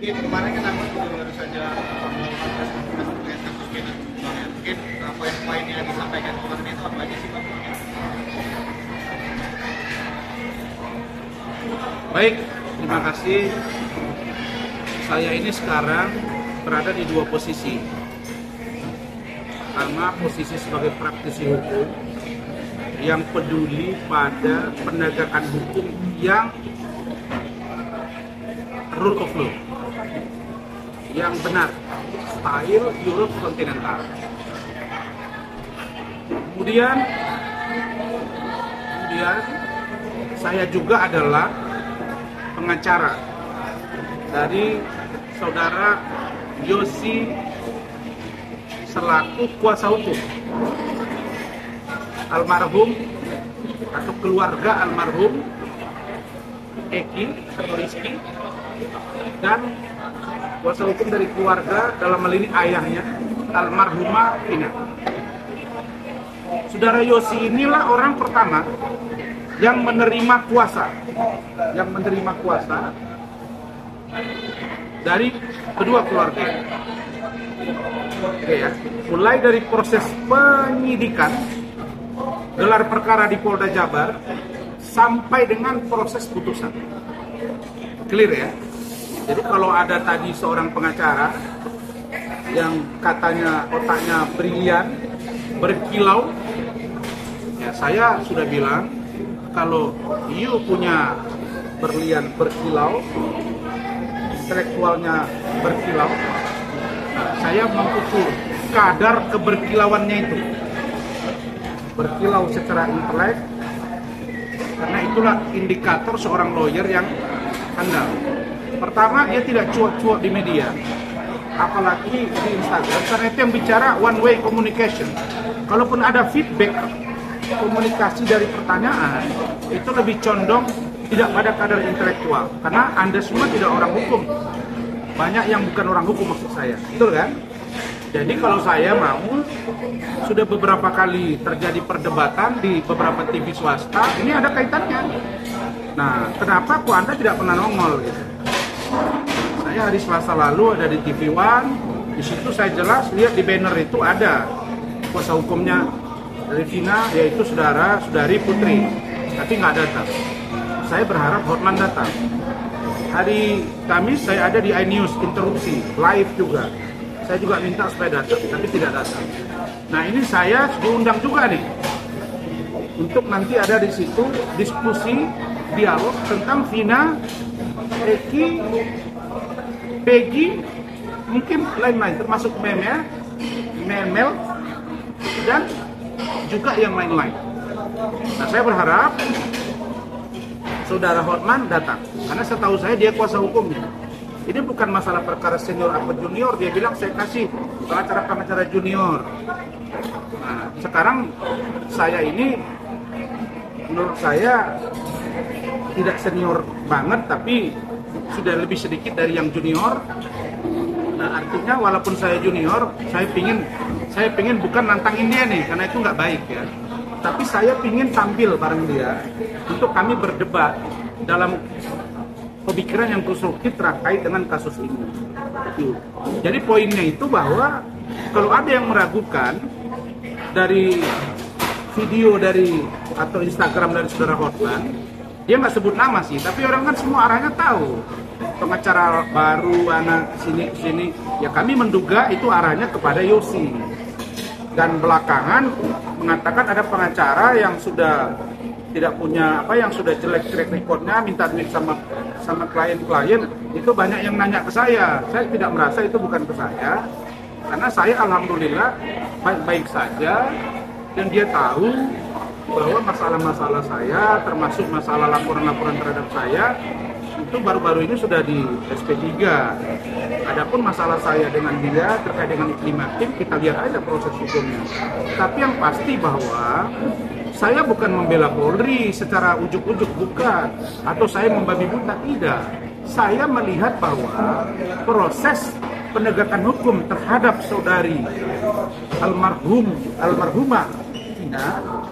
Kemarin kan aku baru saja melakukan kasus ini. Mungkin poin-poin yang disampaikan kemarin itu apa aja sih Bang? Baik, terima kasih. Saya ini sekarang berada di dua posisi. Pertama, posisi sebagai praktisi hukum yang peduli pada penegakan hukum yang rule of law, yang benar, style Europe kontinental. Kemudian saya juga adalah pengacara dari saudara Yosi selaku kuasa hukum almarhum atau keluarga almarhum Eki atau Rizky, dan kuasa hukum dari keluarga dalam hal ini ayahnya almarhumah Vina. Saudara Yosi inilah orang pertama yang menerima kuasa dari kedua keluarga. Oke ya, mulai dari proses penyidikan, gelar perkara di Polda Jabar, sampai dengan proses putusan. Clear ya? Jadi kalau ada tadi seorang pengacara yang katanya otaknya brilian, berkilau, ya saya sudah bilang, kalau you punya berlian berkilau, intelektualnya berkilau, saya mengukur kadar keberkilauannya itu. Berkilau secara intelek, karena itulah indikator seorang lawyer yang handal. Pertama, dia tidak cuak-cuak di media, apalagi di Instagram, karena itu yang bicara one way communication. Kalaupun ada feedback, komunikasi dari pertanyaan, itu lebih condong tidak pada kadar intelektual, karena Anda semua tidak orang hukum. Banyak yang bukan orang hukum maksud saya, betul kan? Jadi kalau saya mau, sudah beberapa kali terjadi perdebatan di beberapa TV swasta, ini ada kaitannya. Nah, kenapa kok Anda tidak pernah nongol gitu? Saya hari Selasa lalu ada di TV One, di situ saya jelas lihat di banner itu ada kuasa hukumnya dari Vina, yaitu saudari Putri, tapi nggak datang. Saya berharap Hotman datang. Hari Kamis saya ada di iNews interupsi live juga. Saya juga minta supaya datang, tapi tidak datang. Nah ini saya diundang juga nih untuk nanti ada di situ diskusi dialog tentang Vina, Eki, Peggy, mungkin lain-lain termasuk Memel, dan juga yang lain-lain. Nah saya berharap saudara Hotman datang, karena setahu saya dia kuasa hukumnya. Ini bukan masalah perkara senior atau junior, dia bilang saya kasih pengacara junior. Nah, sekarang saya ini menurut saya tidak senior banget, tapi sudah lebih sedikit dari yang junior. Nah, artinya walaupun saya junior, saya pingin bukan nantangin dia nih, karena itu nggak baik ya. Tapi saya pingin tampil bareng dia untuk kami berdebat dalam pemikiran yang konstruktif terkait dengan kasus ini. Jadi poinnya itu bahwa kalau ada yang meragukan dari video atau Instagram dari saudara Hotman, dia nggak sebut nama sih, tapi orang kan semua arahnya tahu. Pengacara baru, anak sini, ya kami menduga itu arahnya kepada Yosi. Dan belakangan mengatakan ada pengacara yang sudah tidak punya yang sudah jelek track recordnya, minta duit sama klien-klien, itu banyak yang nanya ke saya. Saya tidak merasa itu bukan ke saya, karena saya alhamdulillah baik-baik saja, dan dia tahu bahwa masalah-masalah saya, termasuk masalah laporan-laporan terhadap saya, itu baru-baru ini sudah di SP3. Adapun masalah saya dengan dia terkait dengan iklim hakim, kita lihat aja proses hukumnya. Tapi yang pasti bahwa saya bukan membela Polri secara ujuk-ujuk, bukan. Atau saya membabi buta, tidak. Saya melihat bahwa proses penegakan hukum terhadap saudari almarhumah Vina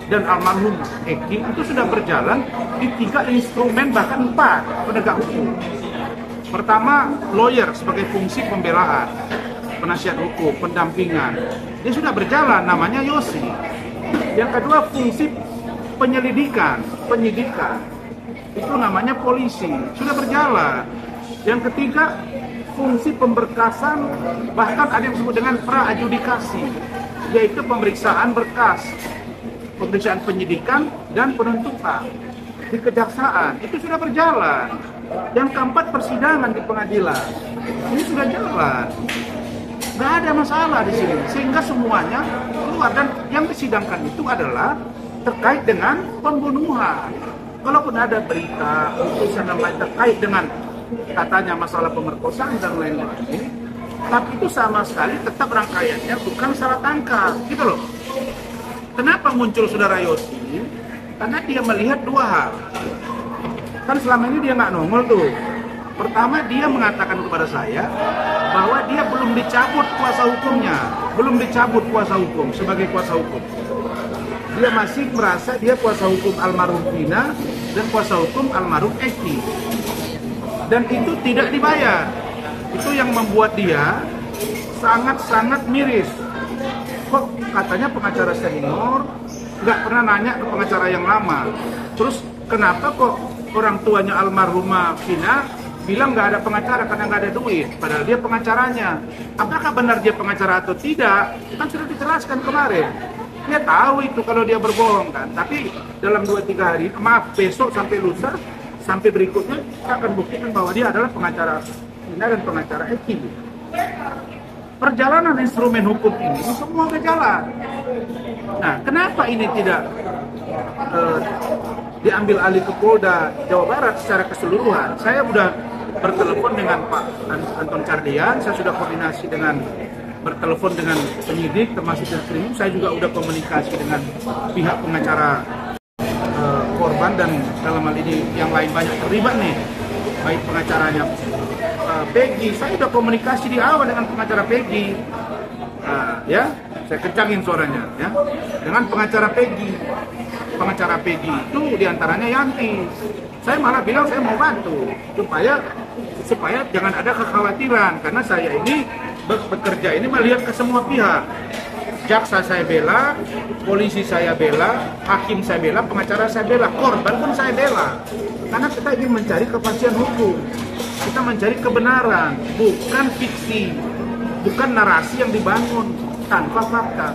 dan almarhum Eki itu sudah berjalan di 3 instrumen, bahkan 4 penegak hukum. Pertama, lawyer sebagai fungsi pembelaan, penasihat hukum, pendampingan. Dia sudah berjalan, namanya Yosi. Yang kedua, fungsi penyelidikan, penyidikan. Itu namanya polisi, sudah berjalan. Yang ketiga, fungsi pemberkasan, bahkan ada yang disebut dengan pra-adjudikasi, yaitu pemeriksaan berkas, pemeriksaan penyidikan dan penuntutan di kejaksaan. Itu sudah berjalan. Yang keempat, persidangan di pengadilan. Ini sudah jalan. Nggak ada masalah di sini. Sehingga semuanya keluar. Dan yang disidangkan itu adalah terkait dengan pembunuhan. Kalaupun ada berita, putusan namanya terkait dengan katanya masalah pemerkosaan dan lain-lain, tapi itu sama sekali tetap rangkaiannya bukan salah tangkap. Gitu loh. Kenapa muncul saudara Yosi? Karena dia melihat dua hal. Kan selama ini dia nggak nongol tuh. Pertama, dia mengatakan kepada saya bahwa dia belum dicabut kuasa hukumnya, belum dicabut kuasa hukum sebagai kuasa hukum. Dia masih merasa dia kuasa hukum almarhum Vina dan kuasa hukum almarhum Eki. Dan itu tidak dibayar. Itu yang membuat dia sangat-sangat miris. Kok katanya pengacara senior nggak pernah nanya ke pengacara yang lama. Terus kenapa kok orang tuanya almarhumah Vina bilang nggak ada pengacara karena nggak ada duit, padahal dia pengacaranya. Apakah benar dia pengacara atau tidak? Kan sudah dijelaskan kemarin. Dia tahu itu kalau dia berbohong kan. Tapi dalam 2-3 hari, maaf besok sampai lusa, sampai berikutnya saya akan buktikan bahwa dia adalah pengacara Vina dan pengacara Eki. Perjalanan instrumen hukum ini semua berjalan. Nah, kenapa ini tidak diambil alih ke Polda Jawa Barat secara keseluruhan? Saya sudah bertelepon dengan Pak Anton Cardian, saya sudah koordinasi dengan bertelepon dengan penyidik termasuk Diskrim. Saya juga sudah komunikasi dengan pihak pengacara korban dan dalam hal ini yang lain banyak terlibat nih, baik pengacaranya Peggy. Saya sudah komunikasi di awal dengan pengacara Peggy, ya saya kencangin suaranya ya, dengan pengacara Peggy. Pengacara Peggy itu diantaranya Yanti. Saya malah bilang saya mau bantu supaya jangan ada kekhawatiran, karena saya ini bekerja ini melihat ke semua pihak. Jaksa saya bela, polisi saya bela, hakim saya bela, pengacara saya bela, korban pun saya bela. Karena kita ingin mencari kepastian hukum, kita mencari kebenaran, bukan fiksi, bukan narasi yang dibangun tanpa fakta,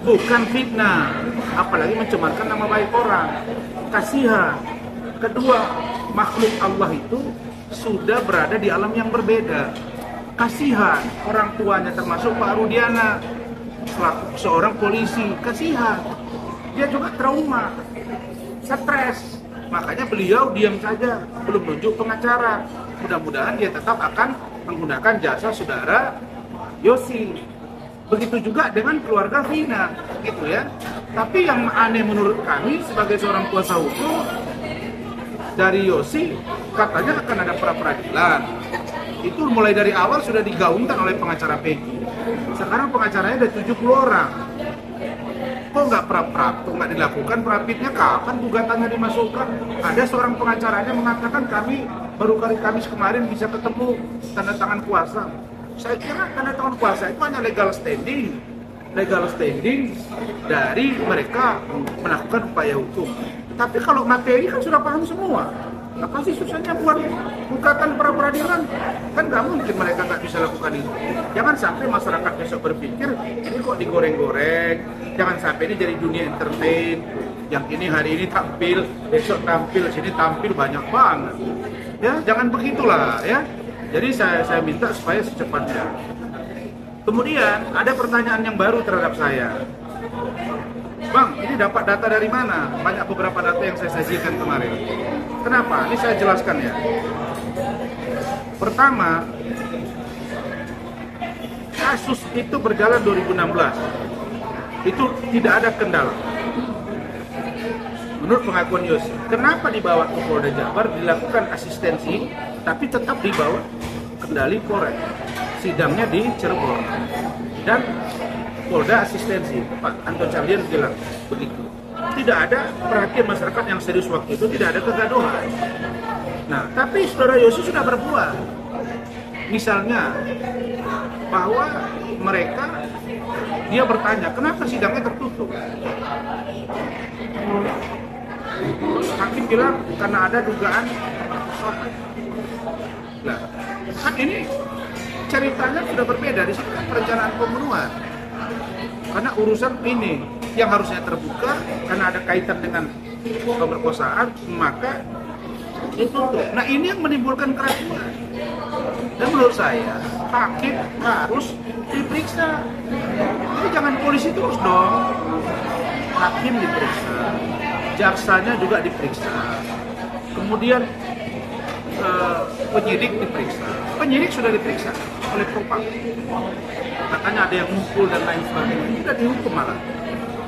bukan fitnah, apalagi mencemarkan nama baik orang. Kasihan. Kedua, makhluk Allah itu sudah berada di alam yang berbeda. Kasihan orang tuanya, termasuk Pak Rudiana, seorang polisi. Kasihan, dia juga trauma, stres. Makanya beliau diam saja, belum menunjuk pengacara. Mudah-mudahan dia tetap akan menggunakan jasa saudara Yosi. Begitu juga dengan keluarga Vina, gitu ya. Tapi yang aneh menurut kami sebagai seorang kuasa hukum dari Yosi, katanya akan ada pra-peradilan. Itu mulai dari awal sudah digaungkan oleh pengacara Peggy. Sekarang pengacaranya ada 70 orang. Kok nggak kok nggak dilakukan perapitnya? Kapan gugatannya dimasukkan? Ada seorang pengacaranya mengatakan baru kali Kamis kemarin bisa ketemu tanda tangan kuasa. Saya kira tanda tangan kuasa itu hanya legal standing dari mereka melakukan upaya hukum. Tapi kalau materi kan sudah paham semua. Apa sih susahnya buat gugatan pra-peradilan? Kan nggak mungkin mereka nggak bisa lakukan itu. Jangan sampai masyarakat besok berpikir ini kok digoreng-goreng. Jangan sampai ini jadi dunia entertain. Yang ini hari ini tampil, besok tampil, sini tampil banyak banget. Ya, jangan begitulah ya. Jadi saya minta supaya secepatnya. Kemudian ada pertanyaan yang baru terhadap saya. Bang, ini dapat data dari mana? Banyak beberapa data yang saya sajikan kemarin. Kenapa? Ini saya jelaskan ya. Pertama, kasus itu berjalan 2016. Itu tidak ada kendala. Menurut pengakuan Yosi, kenapa dibawa ke Polda Jabar, dilakukan asistensi, tapi tetap dibawa kendali Polres. Sidangnya di Cirebon. Dan Polda asistensi, Pak Anton Cardian bilang begitu. Tidak ada perhatian masyarakat yang serius waktu itu, tidak ada kegaduhan. Nah, tapi saudara Yosi sudah berbuat. Misalnya bahwa dia bertanya kenapa sidangnya tertutup. Hakim bilang karena ada dugaan pemerkosaan. Nah, kan ini ceritanya sudah berbeda. Di sini kan perencanaan pembunuhan. Karena urusan ini yang harusnya terbuka karena ada kaitan dengan pemerkosaan, maka ditutup. Nah, ini yang menimbulkan keraguan. Dan menurut saya hakim harus diperiksa. Jadi jangan polisi terus dong. Hakim diperiksa, jaksanya juga diperiksa, kemudian penyidik diperiksa. Penyidik sudah diperiksa oleh propam, katanya ada yang mukul dan lain sebagainya, tidak dihukum malah.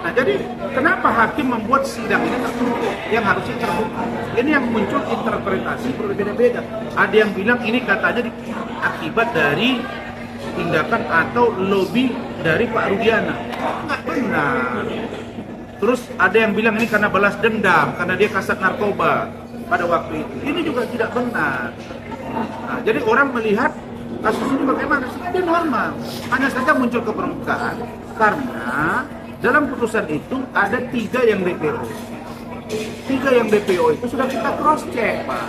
Nah, jadi kenapa hakim membuat sidang ini tertutup yang harusnya terbuka? Ini yang muncul interpretasi berbeda-beda. Ada yang bilang ini katanya akibat dari tindakan atau lobby dari Pak Rudiana. Nggak benar. Terus ada yang bilang ini karena balas dendam, karena dia kasat narkoba pada waktu itu. Ini juga tidak benar. Nah, jadi orang melihat kasus ini bagaimana? Dia normal. Hanya saja muncul ke permukaan karena dalam putusan itu ada 3 yang DPO. 3 yang DPO itu sudah kita cross check, Pak.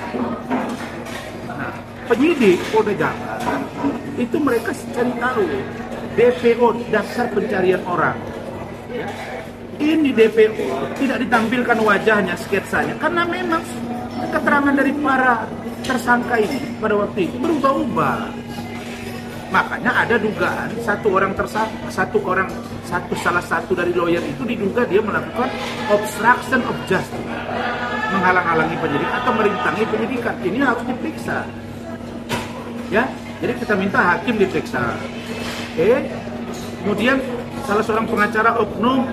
Nah, penyidik Polda Jabar itu mereka cari tahu DPO, dasar pencarian orang. Ya. Ini DPO tidak ditampilkan wajahnya, sketsanya, karena memang keterangan dari para tersangka ini pada waktu itu berubah-ubah. Makanya ada dugaan salah satu dari lawyer itu diduga dia melakukan obstruction of justice, menghalang-halangi penyidik atau merintangi penyidikan. Ini harus diperiksa. Ya, jadi kita minta hakim diperiksa. Oke. Kemudian salah seorang pengacara oknum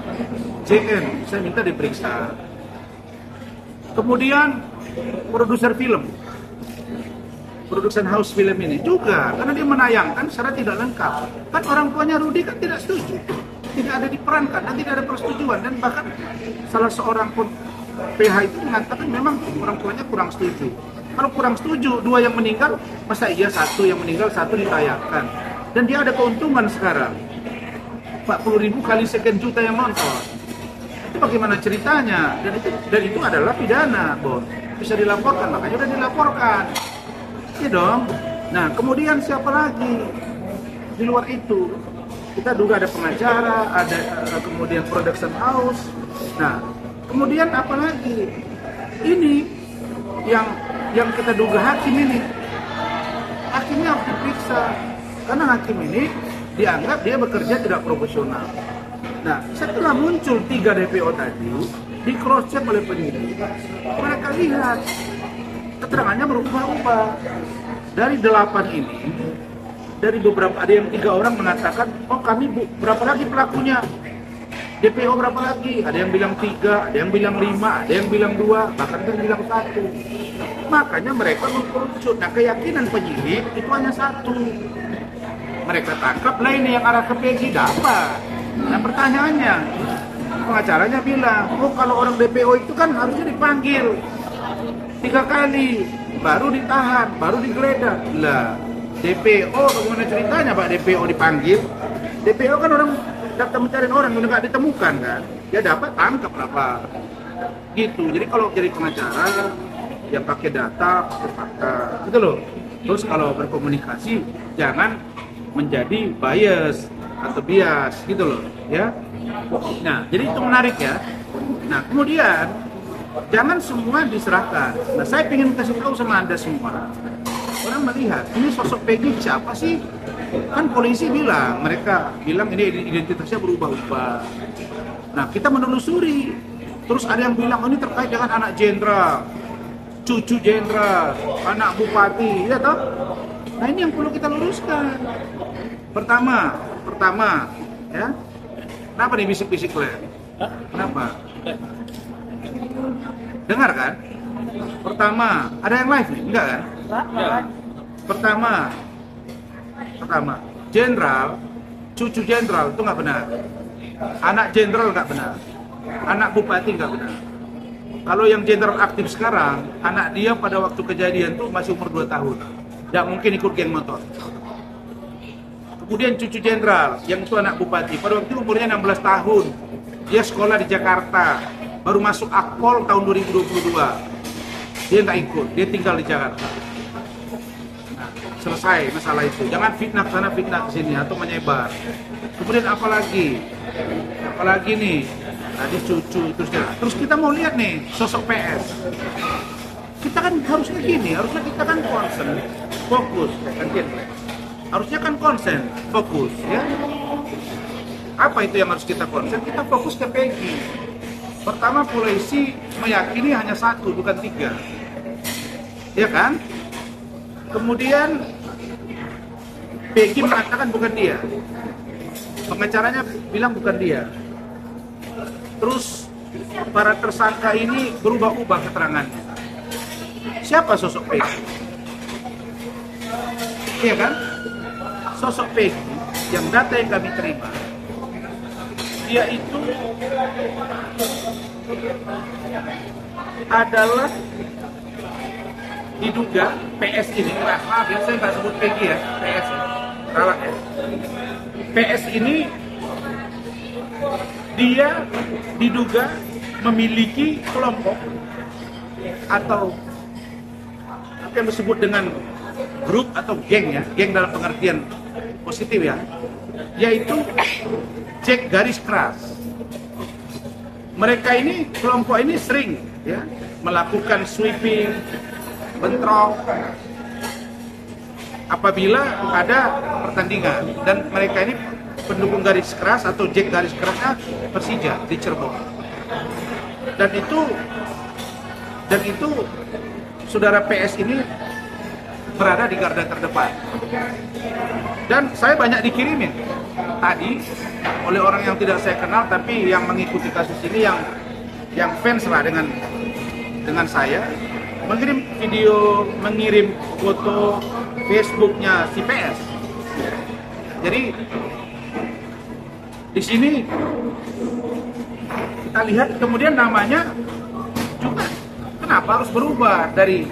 JN, saya minta diperiksa. Kemudian produser film, production house film ini juga, karena dia menayangkan secara tidak lengkap. Kan orang tuanya Rudi kan tidak setuju, tidak ada diperankan dan tidak ada persetujuan, dan bahkan salah seorang pun PH itu mengatakan memang orang tuanya kurang setuju. Kalau kurang setuju, 2 yang meninggal, masa iya 1 yang meninggal 1 ditayangkan. Dan dia ada keuntungan sekarang 40.000 kali sekian juta yang nonton. Itu bagaimana ceritanya? Dan itu adalah pidana, Bos. Bisa dilaporkan, makanya udah dilaporkan. Iya dong. Nah, kemudian siapa lagi di luar itu? Kita duga ada pengacara, ada kemudian production house. Nah, kemudian apa lagi? Ini yang kita duga hakim ini. Hakimnya harus diperiksa karena hakim ini dianggap dia bekerja tidak profesional. Nah, setelah muncul 3 DPO tadi, di cross check oleh penyidik, mereka lihat keterangannya berubah-ubah. Dari 8 ini, dari beberapa, ada yang 3 orang mengatakan, oh kami berapa lagi pelakunya? DPO berapa lagi? Ada yang bilang 3, ada yang bilang 5, ada yang bilang 2, bahkan ada yang bilang 1. Makanya mereka mengkerucut. Nah, keyakinan penyidik itu hanya 1. Mereka tangkap, lah ini yang arah ke Peggy dapat. Nah, pertanyaannya, pengacaranya bilang, oh kalau orang DPO itu kan harusnya dipanggil 3 kali, baru ditahan, baru digeledah. Lah, DPO bagaimana ceritanya Pak DPO dipanggil? DPO kan orang daftar mencari orang, udah nggak ditemukan kan? Ya dapat, tangkap lah Pak. Gitu. Jadi kalau jadi pengacara, ya pakai data, pakai fakta, gitu loh. Terus kalau berkomunikasi, jangan menjadi bias atau bias, gitu loh, ya. Nah, jadi itu menarik ya. Nah, kemudian jangan semua diserahkan. Nah, saya ingin kasih tahu sama Anda semua. Orang melihat, ini sosok Peggy siapa sih? Kan polisi bilang, mereka bilang ini identitasnya berubah-ubah. Nah, kita menelusuri. Terus ada yang bilang, oh, ini terkait dengan anak jenderal, cucu jenderal, anak bupati, ya toh? Nah, ini yang perlu kita luruskan. Pertama, ya. Kenapa nih bisik-bisik Len? Kenapa? Dengar kan? Pertama, ada yang live nih? Enggak kan? Enggak. Pertama, jenderal, cucu jenderal itu nggak benar. Anak jenderal nggak benar. Anak bupati nggak benar. Kalau yang jenderal aktif sekarang, anak dia pada waktu kejadian tuh masih umur 2 tahun. Tidak mungkin ikut geng motor. Kemudian cucu jenderal, yang itu anak bupati, pada waktu itu umurnya 16 tahun. Dia sekolah di Jakarta, baru masuk Akpol tahun 2022. Dia nggak ikut, dia tinggal di Jakarta. Nah, selesai masalah itu. Jangan fitnah ke sana, fitnah ke sini, atau menyebar. Kemudian apalagi nih, tadi cucu, terus kita mau lihat nih, sosok PS. Kita kan harusnya gini, harusnya kita kan concern, fokus, harusnya kan konsen, fokus, ya. Apa itu yang harus kita konsen? Kita fokus ke Peggy. Pertama, polisi meyakini hanya satu, bukan 3, ya kan? Kemudian Peggy mengatakan bukan dia, pengacaranya bilang bukan dia. Terus para tersangka ini berubah-ubah keterangannya. Siapa sosok Peggy? Iya kan? Sosok Peggy yang data yang kami terima, dia itu adalah diduga PS ini, maaf ya saya nggak sebut Peggy ya, PS ya, salah ya. PS ini dia diduga memiliki kelompok atau yang disebut dengan grup atau geng ya, geng dalam pengertian positif ya, yaitu Jack garis keras. Mereka ini, kelompok ini sering ya melakukan sweeping, bentrok apabila ada pertandingan, dan mereka ini pendukung garis keras atau Jack garis kerasnya Persija di Cirebon. Dan itu saudara PS ini berada di garda terdepan. Dan saya banyak dikirimin tadi oleh orang yang tidak saya kenal, tapi yang mengikuti kasus ini, yang fans lah dengan saya, mengirim video, mengirim foto Facebooknya si PS. Jadi di sini kita lihat kemudian namanya juga kenapa harus berubah dari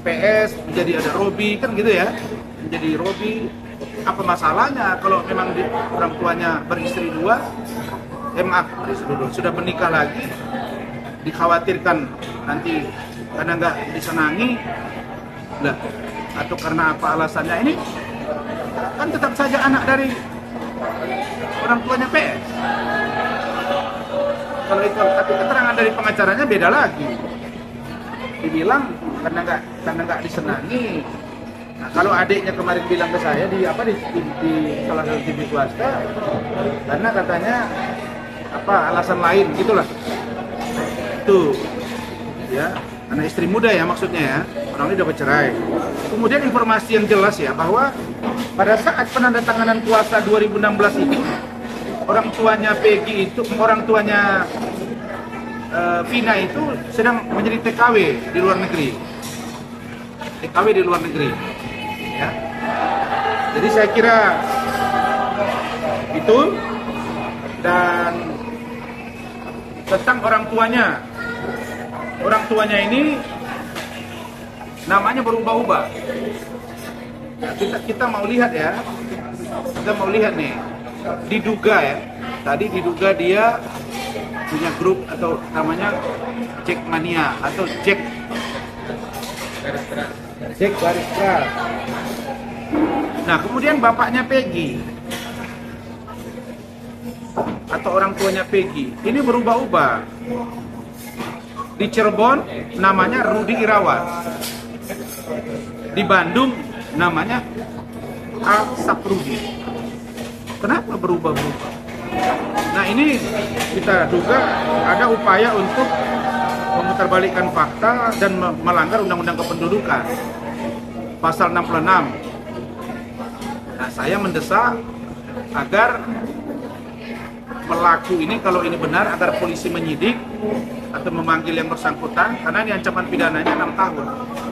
PS menjadi ada Robi, kan gitu ya, menjadi Robi. Apa masalahnya kalau memang orang tuanya beristri 2, sudah menikah lagi, dikhawatirkan nanti karena nggak disenangi lah, atau karena apa alasannya, ini kan tetap saja anak dari orang tuanya PS. Kalau itu, tapi keterangan dari pengacaranya beda lagi, dibilang karena nggak disenangi. Nah, kalau adiknya kemarin bilang ke saya di salah satu TV swasta, karena katanya alasan lain gitulah. Itu ya, anak istri muda ya maksudnya ya, orang ini udah bercerai. Kemudian informasi yang jelas ya, bahwa pada saat penandatanganan kuasa 2016 itu, orang tuanya Peggy itu, orang tuanya Vina itu sedang menjadi TKW di luar negeri. TKW di luar negeri. Ya. Jadi saya kira itu. Dan tentang orang tuanya ini namanya berubah-ubah. Nah, kita mau lihat ya, nih, diduga ya, tadi diduga dia punya grup atau namanya Jack Mania atau Jack garis keras. Nah, kemudian bapaknya Peggy atau orang tuanya Peggy ini berubah-ubah. Di Cirebon namanya Rudi Irawan, di Bandung namanya Al Saprudi. Kenapa berubah-ubah? Nah, ini kita duga ada upaya untuk memutarbalikkan fakta dan melanggar Undang-Undang Kependudukan pasal 66. Nah, saya mendesak agar pelaku ini, kalau ini benar, agar polisi menyidik atau memanggil yang bersangkutan, karena ini ancaman pidananya 6 tahun.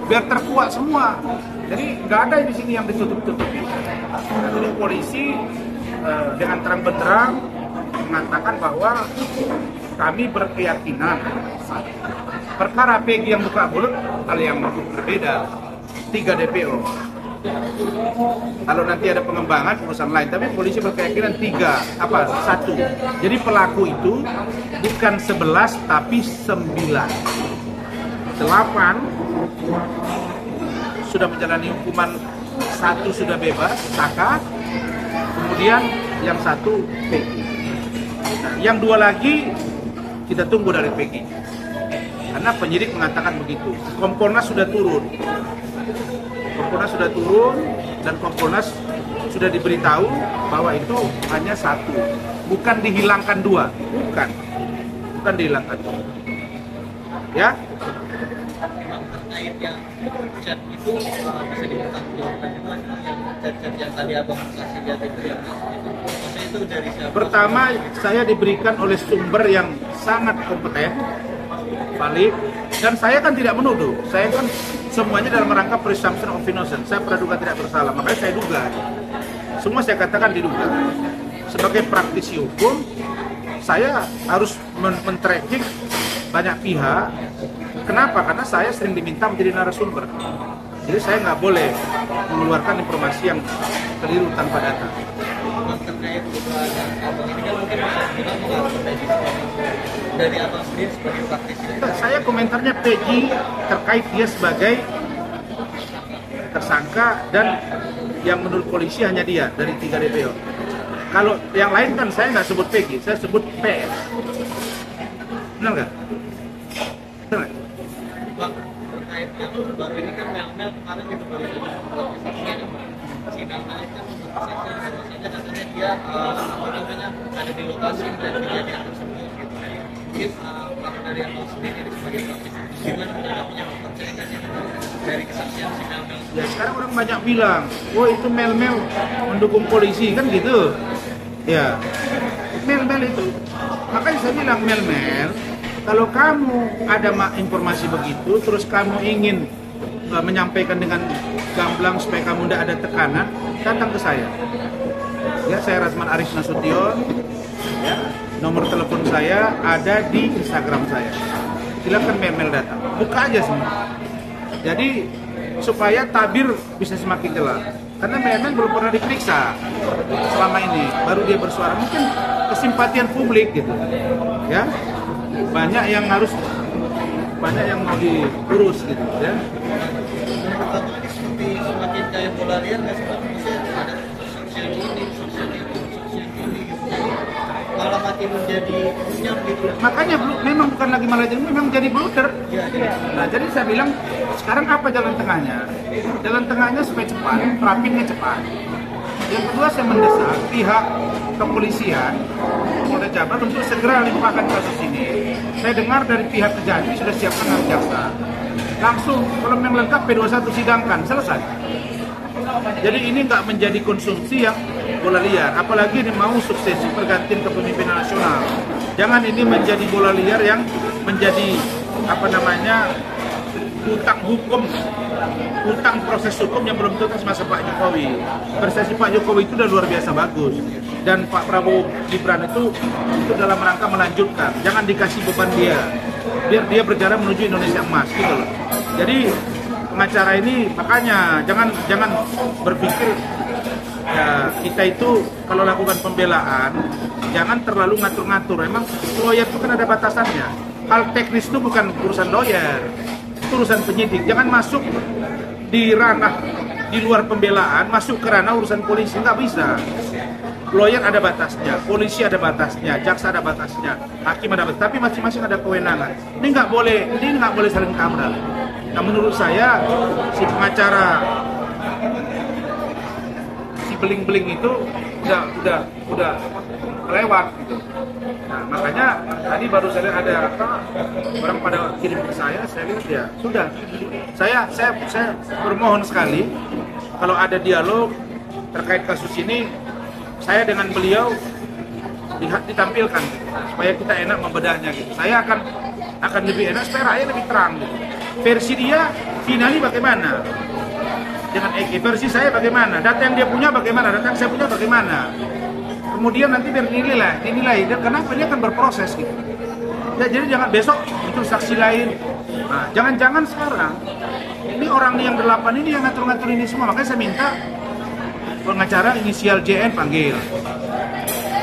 Biar terkuat semua. Jadi nggak ada di sini yang ditutup-tutupi. Nah, jadi polisi dengan terang benderang mengatakan bahwa kami berkeyakinan perkara Peggy yang buka mulut hal yang berbeda. 3 DPO. Kalau nanti ada pengembangan urusan lain, tapi polisi berkeyakinan satu. Jadi pelaku itu bukan 11 tapi 9. 8 sudah menjalani hukuman, 1 sudah bebas, Saka, kemudian yang 1 Peggy. Nah, yang 2 lagi kita tunggu dari Peggy. Karena penyidik mengatakan begitu. Kompolnas sudah turun. Dan Kompolnas sudah diberitahu bahwa itu hanya 1. Bukan dihilangkan 2. Bukan dihilangkan 2. Ya. Terkait yang chat itu bisa dipertanggungjawabkan juga yang chat-chat yang tadi abang kasih lihat itu ya, maksudnya itu dari siapa? Pertama, saya diberikan oleh sumber yang sangat kompeten, valid, dan saya kan tidak menuduh. Saya kan semuanya dalam rangka presumption of innocence. Saya praduga tidak bersalah, makanya saya duga. Semua saya katakan diduga. Sebagai praktisi hukum, saya harus men-tracking banyak pihak. Kenapa? Karena saya sering diminta menjadi narasumber. Jadi saya nggak boleh mengeluarkan informasi yang keliru tanpa data. Terkait dugaan abang ini kan mungkin bisa dibilang mengakomodasi dari abang sendiri sebagai praktisi. Saya komentarnya Peggy terkait dia sebagai tersangka dan yang menurut polisi hanya dia dari 3 DPO. Kalau yang lain kan saya nggak sebut Peggy, saya sebut PS. Benar nggak? Benar. Bang, terkait yang baru ini kan Mel kemarin itu baru si Mel itu bahwasanya katanya dia ada di lokasi dan kejadian tersebut gitu. Mungkin kalau dari abang sendiri sebagai praktisi gimana menanggapinya, percaya dari kesaksian si Mel? Ya sekarang orang banyak bilang, oh itu Mel mendukung polisi kan gitu. Ya, Mel itu. Makanya saya bilang Mel, kalau kamu ada informasi begitu, terus kamu ingin menyampaikan dengan gamblang supaya kamu tidak ada tekanan, datang ke saya. Ya, saya Rasman Aris Nasution. Ya, nomor telepon saya ada di Instagram saya. Silakan Mel datang, buka aja semua. Jadi supaya tabir bisa semakin jelas. Karena Mel belum pernah diperiksa selama ini, baru dia bersuara. Mungkin kesimpatian publik gitu, ya. Banyak yang mau diurus gitu, ya. Pertama ini seperti semakin kayak bola liar nggak sih Pak? Maksudnya ada sosial ini gitu. Malah makin menjadi runyam gitu. Makanya memang bukan lagi malah jadi, memang jadi blunder. Ya, Nah, jadi saya bilang sekarang apa jalan tengahnya? Jalan tengahnya supaya cepat, rapidnya cepat. Yang kedua, saya mendesak pihak kepolisian Polda Jabar untuk segera limpahkan kasus ini. Saya dengar dari pihak Kejati sudah siapkan dengan jaksa. Langsung kalau yang lengkap P21 sidangkan, selesai. Jadi ini nggak menjadi konsumsi yang bola liar. Apalagi ini mau suksesi pergantian kepemimpinan nasional. Jangan ini menjadi bola liar yang menjadi utang proses hukum yang belum tuntas masa Pak Jokowi. Prestasi Pak Jokowi itu udah luar biasa bagus, dan Pak Prabowo Gibran itu dalam rangka melanjutkan. Jangan dikasih beban dia, biar dia berjalan menuju Indonesia emas gitu loh. Jadi pengacara ini makanya jangan berpikir ya kita itu kalau lakukan pembelaan jangan terlalu ngatur-ngatur. Emang lawyer itu kan ada batasannya. Hal teknis itu bukan urusan lawyer, itu urusan penyidik. Jangan masuk di ranah di luar pembelaan, masuk ke ranah urusan polisi, nggak bisa. Lawyer ada batasnya, polisi ada batasnya, jaksa ada batasnya, hakim ada batasnya, tapi masing-masing ada kewenangan. Ini nggak boleh saling kamera. Nah, menurut saya si pengacara si beling-beling itu udah lewat gitu. Nah, makanya tadi baru saya lihat ada orang pada kirim ke saya lihat ya sudah. Saya bermohon sekali kalau ada dialog terkait kasus ini, saya dengan beliau ditampilkan gitu, supaya kita enak membedahnya gitu. Saya akan lebih enak supaya rakyat lebih terang gitu. Versi dia finali bagaimana dengan Eki, versi saya bagaimana, data yang dia punya bagaimana, data yang saya punya bagaimana. Kemudian nanti biar dinilai dan kenapa dia akan berproses gitu. Ya, jadi jangan besok muncul saksi lain. Nah, jangan-jangan sekarang ini ini orang yang 8 ini yang ngatur-ngatur ini semua. Makanya saya minta pengacara inisial JN panggil,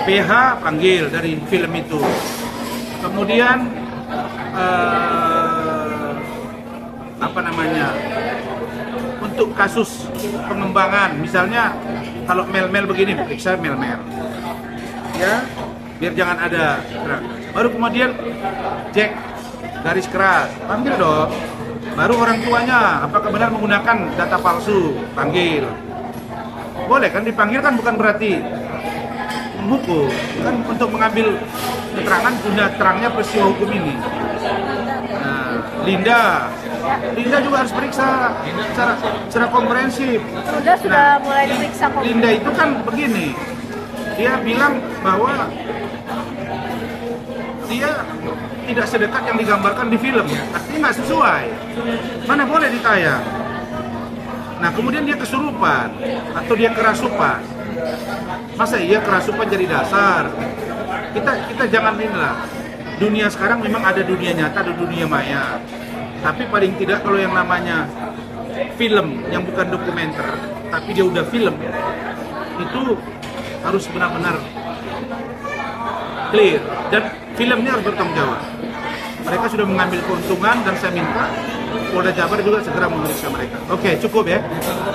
PH panggil dari film itu. Kemudian apa namanya, untuk kasus pengembangan, misalnya kalau Mel-Mel begini, periksa Mel-Mel, ya, biar jangan ada. Baru kemudian Jack garis keras, panggil dong. Baru orang tuanya, apakah benar menggunakan data palsu, panggil. Boleh kan, dipanggil kan bukan berarti menghukum, kan untuk mengambil keterangan guna terangnya peristiwa hukum ini. Nah, Linda juga harus periksa secara komprehensif. Sudah mulai diperiksa kok. Linda itu kan begini, dia bilang bahwa dia tidak sedekat yang digambarkan di film, artinya nggak sesuai. Mana boleh ditayang. Nah, kemudian dia kesurupan atau dia kerasupan. Masa iya kerasupan jadi dasar? Kita jangan inilah. Dunia sekarang memang ada dunia nyata, ada dunia maya. Tapi paling tidak kalau yang namanya film yang bukan dokumenter, tapi dia udah film, itu harus benar-benar clear dan filmnya harus bertanggung jawab. Mereka sudah mengambil keuntungan dan saya minta Polda Jabar juga segera memeriksa mereka. Oke, cukup ya.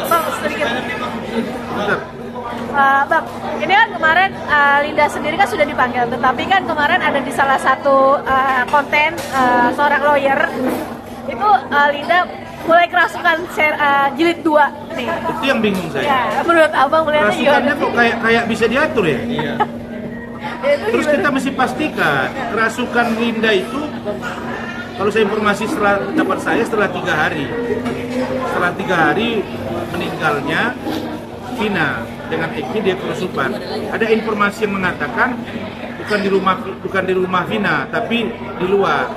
Bang, sedikit. Bentar. Bang, ini kan kemarin Linda sendiri kan sudah dipanggil, tetapi kan kemarin ada di salah satu konten seorang lawyer itu Linda mulai kerasukan jilid 2 nih. Itu yang bingung saya. Ya, menurut abang melihatnya Kerasukannya gimana? kok kayak bisa diatur ya? Iya. Ya, itu Terus gimana? kita mesti pastikan kerasukan Linda itu, kalau saya informasi dapat saya setelah 3 hari. Setelah 3 hari meninggalnya Vina dengan Eki, dia kerasukan. Ada informasi yang mengatakan bukan di rumah Vina, tapi di luar,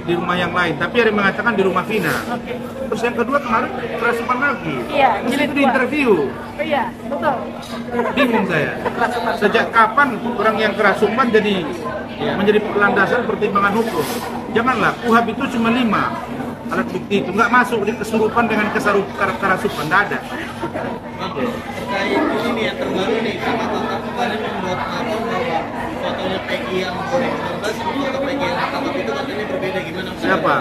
di rumah yang lain. Tapi ada yang mengatakan di rumah Vina. Terus yang kedua kemarin kerasukan lagi. Iya, Terus jilid itu di 2. interview. Oh, iya, betul. Bingung saya. Sejak kapan orang yang kerasukan menjadi landasan pertimbangan hukum? Janganlah, KUHP itu cuma 5 alat bukti itu, nggak masuk di kesurupan dengan kerasukan, nggak ada. Terkait ini nih yang terbaru nih, sama Tata kemarin membuat apa bahwa fotonya Peggy yang 2019 sama foto Peggy yang ditangkap itu katanya berbeda, gimana? Siapa?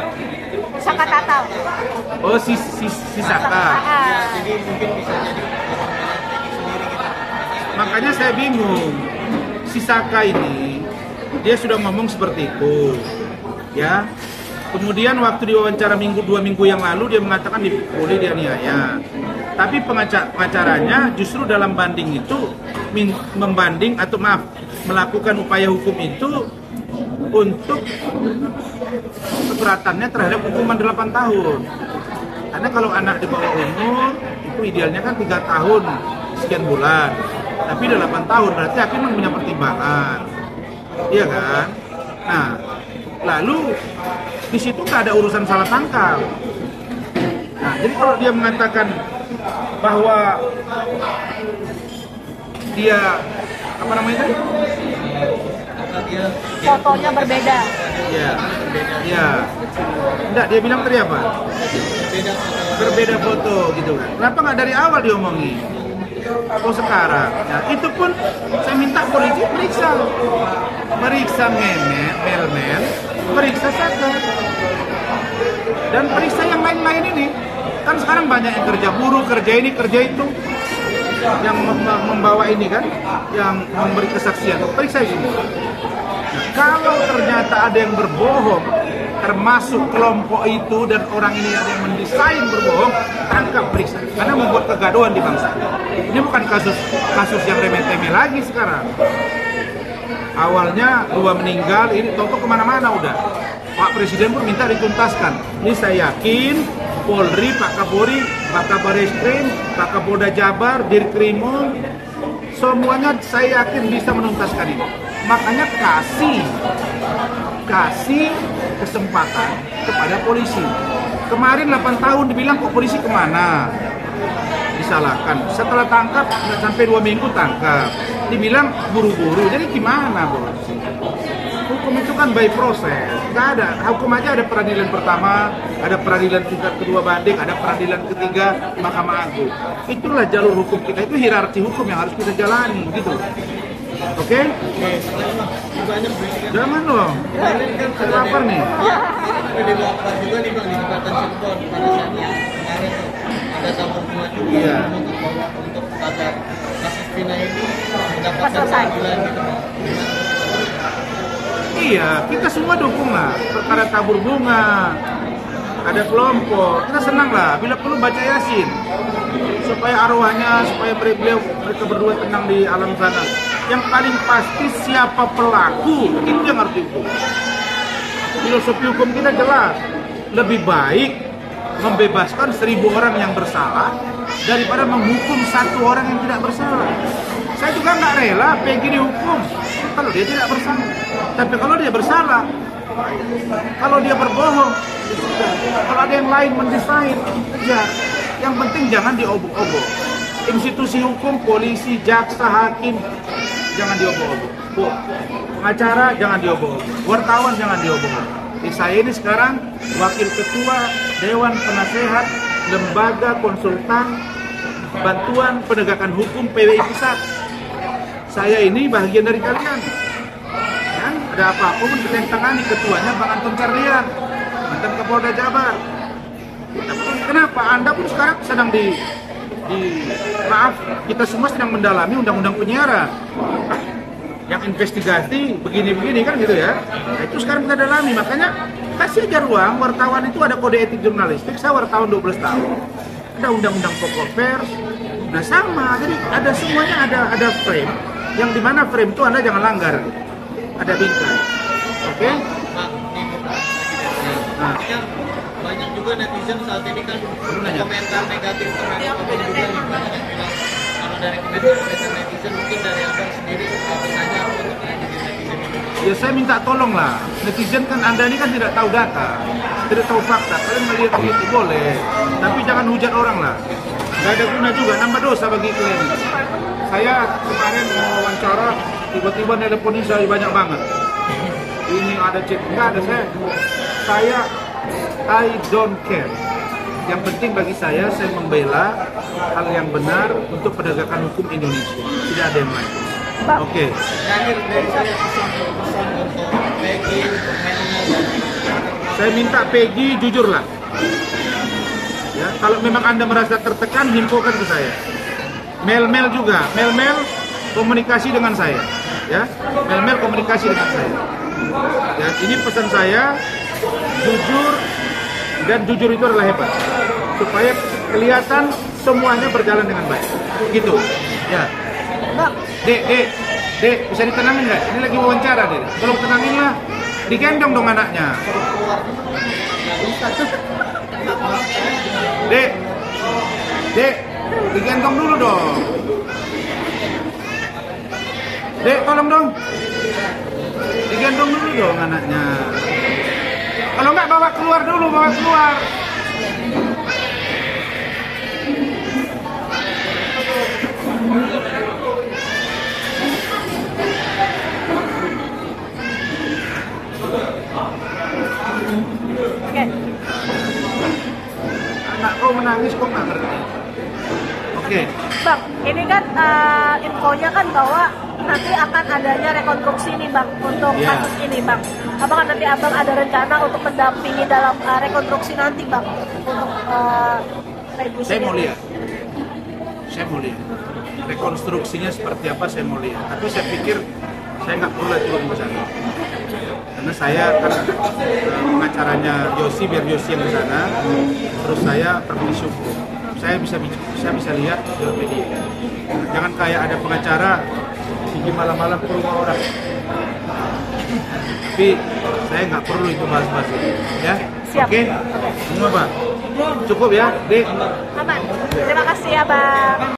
Saka Tatal. Oh, si Saka. Ya, jadi mungkin bisa jadi orang Peggy sendiri gitu. Makanya saya bingung. Si Saka ini dia sudah ngomong seperti itu, ya. Kemudian waktu diwawancara 2 minggu yang lalu dia mengatakan dipukuli, dianiaya. Tapi pengacaranya justru dalam banding itu membanding atau melakukan upaya hukum itu untuk keberatannya terhadap hukuman 8 tahun. Karena kalau anak di bawah umur itu idealnya kan 3 tahun sekian bulan. Tapi 8 tahun berarti hakim punya pertimbangan. Iya kan? Nah, lalu di situ nggak ada urusan salah tangkap. Nah, jadi kalau dia mengatakan bahwa dia apa namanya tadi? Fotonya berbeda. Ya. Enggak, dia bilang tadi apa? Berbeda foto gitu kan. Kenapa nggak dari awal diomongin? Oh sekarang, nah itu pun saya minta polisi periksa Mel-Mel, periksa Saka, dan periksa yang lain-lain ini. Kan sekarang banyak yang kerja buruh, kerja ini, kerja itu, yang membawa ini kan, yang memberi kesaksian, periksa semua. Nah, kalau ternyata ada yang berbohong, termasuk kelompok itu dan orang ini ada yang mendesain berbohong, tangkap, periksa, karena membuat kegaduhan di bangsa. Ini bukan kasus yang remeh-temeh lagi sekarang. Awalnya 2 meninggal, ini toto kemana-mana udah. Pak Presiden pun minta dituntaskan. Ini saya yakin Polri, Pak Kapolri, Pak Kabareskrim, Pak Kapolda Jabar, Dirkrimum, semuanya saya yakin bisa menuntaskan ini. Makanya kasih kesempatan kepada polisi. Kemarin 8 tahun dibilang kok polisi kemana? Disalahkan. Setelah tangkap, nggak sampai 2 minggu tangkap. Dibilang buru-buru. Jadi gimana bos? Hukum itu kan by proses, nggak ada. Hukum aja ada peradilan pertama, ada peradilan tingkat kedua banding, ada peradilan ketiga Mahkamah Agung. Itulah jalur hukum kita, itu hierarki hukum yang harus kita jalani, gitu. Oke? Banyak berisikan. Jangan dong. Saya lapar nih. Ada di lapar juga nih Bang, di Jembatan Cirebon pada saat yang kemarin tuh ada tabur bunga juga Iya. untuk agar kasus Vina ini mendapatkan Selesai. keadilan gitu Bang. Iya, kita semua dukung lah. Perkara tabur bunga, ada kelompok, kita senang lah. Bila perlu baca Yasin, supaya arwahnya, supaya mereka berdua tenang di alam sana. Yang paling pasti siapa pelaku, itu yang harus dihukum. Filosofi hukum kita jelas, lebih baik membebaskan 1000 orang yang bersalah daripada menghukum 1 orang yang tidak bersalah. Saya juga nggak rela Peggy dihukum kalau dia tidak bersalah. Tapi kalau dia bersalah, kalau dia berbohong, ya sudah. Kalau ada yang lain mendesain, kejar. Yang penting jangan diobok-obok. Institusi hukum, polisi, jaksa, hakim, jangan diobok-obok. Pengacara jangan diobok-obok. Wartawan jangan diobok-obok. Saya ini sekarang wakil ketua Dewan Penasehat Lembaga Konsultan Bantuan Penegakan Hukum PWI Pusat. Saya ini bagian dari kalian. Ya, ada apa-apa pun kita yang tangani, ketuanya Bang Anton Carlian, mantan Kapolda Jabar. Kenapa? Anda pun sekarang sedang maaf, kita semua sedang mendalami undang-undang penyiaran. Yang investigasi begini-begini kan gitu ya. Nah, itu sekarang kita dalami, makanya kasih aja ruang. Wartawan itu ada kode etik jurnalistik, saya wartawan 12 tahun. Ada undang-undang pokok pers. Nah sama, jadi ada semuanya, ada frame. Yang dimana frame itu Anda jangan langgar. Ada bingkai. Oke? Bang, ini Nah. banyak juga netizen saat ini kan komentar negatif terhadap abang juga nih, banyak yang bilang kalau dari komentar netizen mungkin dari abang sendiri misalnya untuk netizen ini. Ya saya minta tolong lah. Netizen kan Anda ini kan tidak tahu data, tidak tahu fakta. Kalian melihat begitu boleh, tapi jangan hujat orang lah. Gak ada guna juga, nambah dosa bagi kalian. Saya kemarin mau wawancara, tiba-tiba nelponin saya banyak banget. Ini ada chat, enggak ada saya I don't care. Yang penting bagi saya membela hal yang benar untuk penegakan hukum Indonesia. Tidak ada yang lain. Oke. Terakhir dari saya pesan untuk Peggy, untuk Melna dan Saya minta Peggy jujurlah. Ya, kalau memang Anda merasa tertekan, infokan ke saya. Mel juga, Mel komunikasi dengan saya. Ya, Mel komunikasi dengan saya. Ya, ini pesan saya, jujur, dan jujur itu adalah hebat. Supaya kelihatan semuanya berjalan dengan baik. Gitu. Ya. Dek, bisa ditenangin nggak? Ini lagi wawancara, Dek. Tolong tenangin lah. Digendong dong anaknya. Dek, digendong dulu dong. Dek, tolong dong. Digendong dulu dong anaknya. Kalau nggak bawa keluar dulu, bawa keluar. Oke. Anak kau menangis kok nggak ngerti. Oke. Bang, ini kan infonya kan bahwa nanti akan adanya rekonstruksi nih Bang untuk Iya. kasus ini Bang. Apakah nanti Abang ada rencana untuk mendampingi dalam rekonstruksi nanti Bang untuk revisi Saya mau ini? lihat. Rekonstruksinya seperti apa saya mau lihat. Tapi saya pikir saya nggak perlu turun ke sana. Karena saya kan pengacaranya Yosi, biar Yosi yang ke sana. Terus saya praktisi hukum. Saya bisa lihat di media. Jangan kayak ada pengacara pergi malam-malam ke rumah orang. Tapi saya nggak perlu itu bahas-bahas itu. Ya, Siap. Oke? Semua Pak. Cukup ya, Dek. Aman. Terima kasih ya Bang.